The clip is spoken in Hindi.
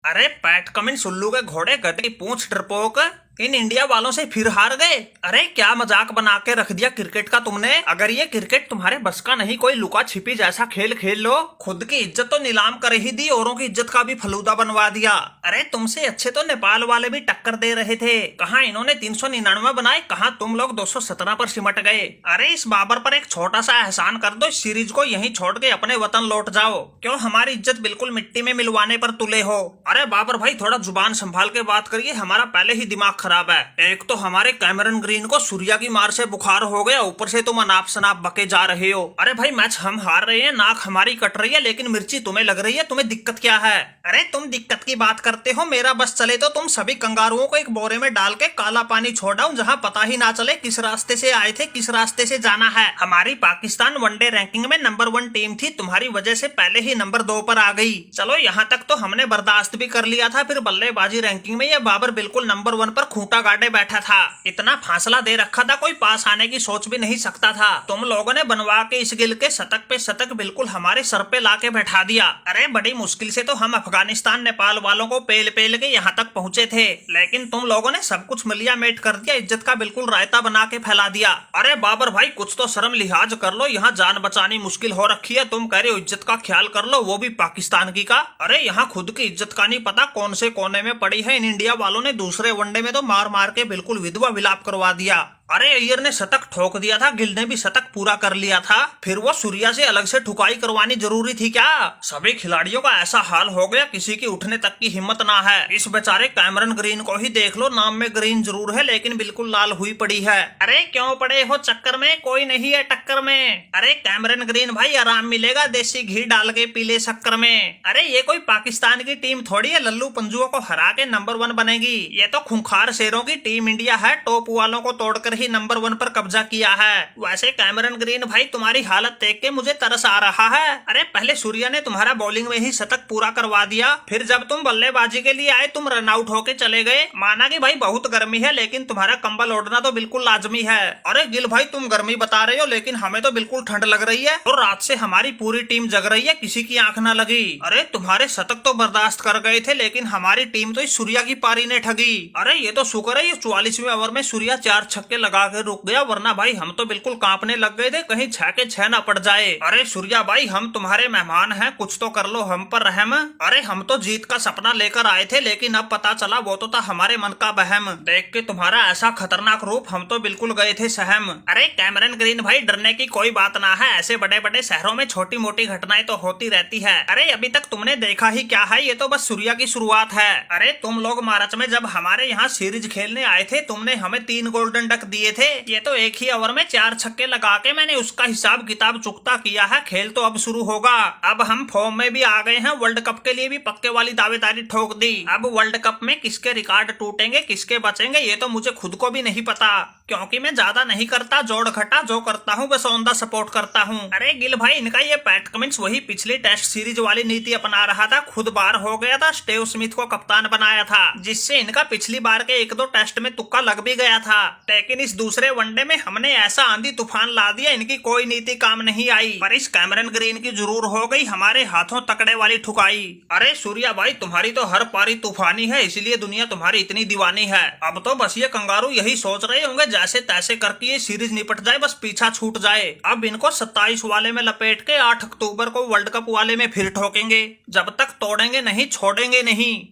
अरे पैट कमिंस उल्लू के घोड़े गधे की पूंछ डरपोक, इन इंडिया वालों से फिर हार गए। अरे क्या मजाक बना के रख दिया क्रिकेट का तुमने। अगर ये क्रिकेट तुम्हारे बस का नहीं, कोई लुका छिपी जैसा खेल खेल लो। खुद की इज्जत तो नीलाम कर ही दी, औरों की इज्जत का भी फलूदा बनवा दिया। अरे तुमसे अच्छे तो नेपाल वाले भी टक्कर दे रहे थे। कहाँ इन्होंने 399 बनाए, कहाँ तुम लोग 217 पर सिमट गए। अरे इस बाबर पर एक छोटा सा एहसान कर दो, इस सीरीज को यहीं छोड़ के अपने वतन लौट जाओ। क्यों हमारी इज्जत बिल्कुल मिट्टी में मिलवाने पर तुले हो। अरे बाबर भाई थोड़ा जुबान संभाल के बात करिए, हमारा पहले ही दिमाग खराब है। एक तो हमारे कैमरन ग्रीन को सूर्या की मार से बुखार हो गया, ऊपर से तुम अनाप शनाप बके जा रहे हो। अरे भाई मैच हम हार रहे हैं, नाक हमारी कट रही है, लेकिन मिर्ची तुम्हें लग रही है। तुम्हें दिक्कत क्या है। अरे तुम दिक्कत की बात करते हो, मेरा बस चले तो तुम सभी कंगारुओं को एक बोरे में डाल के काला पानी छोड़ाऊं, जहां पता ही ना चले किस रास्ते से आए थे, किस रास्ते से जाना है। हमारी पाकिस्तान वनडे रैंकिंग में नंबर 1 टीम थी, तुम्हारी वजह से पहले ही नंबर 2 पर आ गई। चलो यहाँ तक तो हमने बर्दाश्त भी कर लिया था, फिर बल्लेबाजी रैंकिंग में यह बाबर बिल्कुल नंबर 1 पर खूंटा गाड़े बैठा था। इतना फासला दे रखा था, कोई पास आने की सोच भी नहीं सकता था। तुम लोगों ने बनवा के इस गिल के शतक पे शतक बिल्कुल हमारे सर पे लाके बैठा दिया। अरे बड़ी मुश्किल से तो हम अफगानिस्तान नेपाल वालों को पेल पेल के यहाँ तक पहुँचे थे, लेकिन तुम लोगों ने सब कुछ मिलिया मेट कर दिया, इज्जत का बिल्कुल रायता बना के फैला दिया। अरे बाबर भाई कुछ तो शर्म लिहाज कर लो, यहाँ जान बचानी मुश्किल हो रखी है, तुम कह रहे हो इज्जत का ख्याल कर लो, वो भी पाकिस्तान की का। अरे यहाँ खुद की इज्जत का नहीं पता कौन से कोने में पड़ी है। इन इंडिया वालों ने दूसरे वनडे में तो मार मार के बिल्कुल विधवा विलाप करवा दिया। अरे अय्यर ने शतक ठोक दिया था, गिल ने भी शतक पूरा कर लिया था, फिर वो सूर्या से अलग से ठुकाई करवानी जरूरी थी क्या। सभी खिलाड़ियों का ऐसा हाल हो गया, किसी की उठने तक की हिम्मत ना है। इस बेचारे कैमरन ग्रीन को ही देख लो, नाम में ग्रीन जरूर है लेकिन बिल्कुल लाल हुई पड़ी है। अरे क्यों पड़े हो चक्कर में, कोई नहीं है टक्कर में। अरे कैमरन ग्रीन भाई आराम मिलेगा देसी घी डाल के पीले शक्कर में। अरे ये कोई पाकिस्तान की टीम थोड़ी है, लल्लू पंजुओं को हरा के नंबर 1 बनेगी। ये तो खूंखार शेरों की टीम इंडिया है, टॉप वालों को तोड़कर ही नंबर 1 पर कब्जा किया है। वैसे कैमरन ग्रीन भाई तुम्हारी हालत देख के मुझे तरस आ रहा है। अरे पहले सूर्या ने तुम्हारा बॉलिंग में ही शतक पूरा करवा दिया, फिर जब तुम बल्लेबाजी के लिए आए तुम रन आउट होके चले गए। माना कि भाई बहुत गर्मी है, लेकिन तुम्हारा कंबल ओढ़ना तो बिल्कुल लाजमी है। अरे गिल भाई तुम गर्मी बता रहे हो, लेकिन हमें तो बिल्कुल ठंड लग रही है, और रात से हमारी पूरी टीम जग रही है, किसी की आंख ना लगी। अरे तुम्हारे शतक तो बर्दाश्त कर गए थे, लेकिन हमारी टीम तो इस सूर्या की पारी ने ठगी। अरे ये तो शुक्र है ये 44वें ओवर में सूर्या 4 छक्के लगा के रुक गया, वरना भाई हम तो बिल्कुल कांपने लग गए थे, कहीं 6 के 6 ना पड़ जाए। अरे सूर्या भाई हम तुम्हारे मेहमान हैं, कुछ तो कर लो हम पर रहम। अरे हम तो जीत का सपना लेकर आए थे, लेकिन अब पता चला वो तो था हमारे मन का बहम। देख के तुम्हारा ऐसा खतरनाक रूप हम तो बिल्कुल गए थे सहम। अरे कैमरन ग्रीन भाई डरने की कोई बात ना है, ऐसे बड़े बड़े शहरों में छोटी मोटी घटनाएं तो होती रहती है। अरे अभी तक तुमने देखा ही क्या है, ये तो बस सूर्या की शुरुआत है। अरे तुम लोग मार्च में जब हमारे यहाँ सीरीज खेलने आए थे, तुमने हमें 3 गोल्डन डक दिए थे। ये तो एक ही ओवर में 4 छक्के लगा के मैंने उसका हिसाब किताब चुकता किया है। खेल तो अब शुरू होगा, अब हम फॉर्म में भी आ गए हैं, वर्ल्ड कप के लिए भी पक्के वाली दावेदारी ठोक दी। अब वर्ल्ड कप में किसके रिकॉर्ड टूटेंगे किसके बचेंगे ये तो मुझे खुद को भी नहीं पता, क्योंकि मैं ज्यादा नहीं करता जोड़ घटा, जो करता हूँ बस ऑन द सपोर्ट करता हूँ। अरे गिल भाई इनका ये पैट कमिंस वही पिछली टेस्ट सीरीज वाली नीति अपना रहा था, खुद बाहर हो गया था, स्टीव स्मिथ को कप्तान बनाया था, जिससे इनका पिछली बार के 1-2 टेस्ट में तुक्का लग भी गया था। लेकिन इस दूसरे वनडे में हमने ऐसा आंधी तूफान ला दिया, इनकी कोई नीति काम नहीं आई। पर इस कैमरन ग्रीन की जरूर हो गई हमारे हाथों तकड़े वाली ठुकाई। अरे सूर्या भाई तुम्हारी तो हर पारी तूफानी है, इसलिए दुनिया तुम्हारी इतनी दीवानी है। अब तो बस ये कंगारू यही सोच रहे होंगे जैसे तैसे करके ये सीरीज निपट जाए, बस पीछा छूट जाए। अब इनको 27 वाले में लपेट के 8 अक्टूबर को वर्ल्ड कप वाले में फिर ठोकेंगे, जब तक तोड़ेंगे नहीं छोड़ेंगे नहीं।